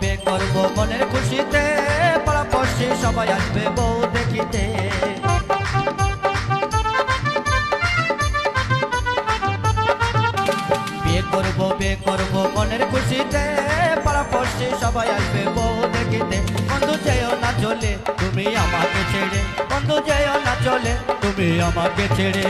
বিয়ে করবো মনের খুশিতে, পাড়াপড়শি সবাই আসবে বউ দেখিতে। বিয়ে করবো মনের খুশিতে, পাড়াপড়শি সবাই আসবে বউ দেখিতে। বন্ধু যেও না চলে তুমি আমাকে ছেড়ে, বন্ধু যেও না চলে তুমি আমাকে ছেড়ে।